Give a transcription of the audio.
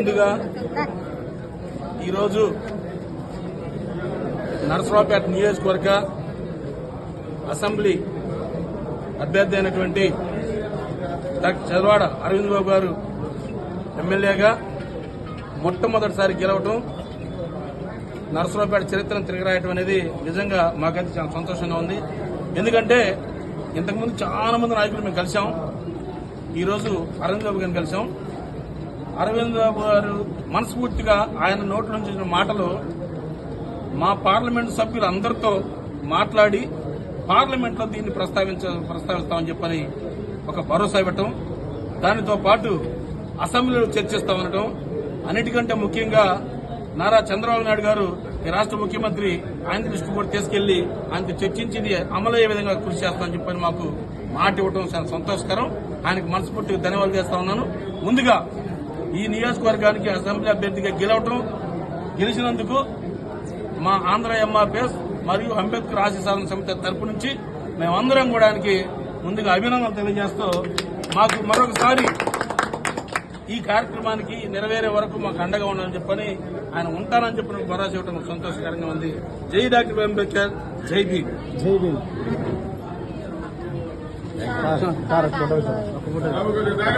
ముందుగా ఈరోజు నరసరావుపేట నియోజకవర్గ అసెంబ్లీ అభ్యర్థి అయినటువంటి డాక్టర్ చదవాడ అరవింద్ బాబు గారు ఎమ్మెల్యేగా మొట్టమొదటిసారి గెలవటం, నరసరావుపేట చరిత్రను తిరగరాయటం అనేది నిజంగా మాకైతే చాలా సంతోషంగా ఉంది. ఎందుకంటే ఇంతకుముందు చాలా మంది నాయకులు మేము కలిసాం. ఈరోజు అరవింద్ బాబు గారిని కలిసాం. అరవింద్ బాబు గారు మనస్ఫూర్తిగా ఆయన నోట్ల నుంచి వచ్చిన మాటలు మా పార్లమెంటు సభ్యులందరితో మాట్లాడి పార్లమెంట్లో దీన్ని ప్రస్తావిస్తామని చెప్పని ఒక భరోసా ఇవ్వటం, దానితో పాటు అసెంబ్లీలో చర్చిస్తామనటం, అన్నిటికంటే ముఖ్యంగా నారా చంద్రబాబు నాయుడు గారు ఈ రాష్ట్ర ముఖ్యమంత్రి ఆయన దృష్టి కూడా తీసుకెళ్లి ఆయనకు చర్చించింది అమలయ్యే విధంగా కృషి చేస్తామని చెప్పని మాకు మాట ఇవ్వడం చాలా సంతోషకరం. ఆయనకు మనస్ఫూర్తిగా ధన్యవాదాలు చేస్తా ఉన్నాను. ముందుగా ఈ నియోజకవర్గానికి అసెంబ్లీ అభ్యర్థిగా గెలిచినందుకు మా ఆంధ్ర ఎంఆర్పీఎస్ మరియు అంబేద్కర్ ఆశయ సాధన సమితి తరపు నుంచి మేమందరం కూడా ఆయనకి ముందుగా అభినందనలు తెలియజేస్తూ మాకు మరొకసారి ఈ కార్యక్రమానికి నెరవేరే వరకు మాకు అండగా ఉండాలని చెప్పని ఆయన ఉంటానని చెప్పిన భరోసా ఇవ్వడం సంతోషకరంగా ఉంది. జై డాక్టర్ అంబేద్కర్, జై భీమ్. జై భీమ్.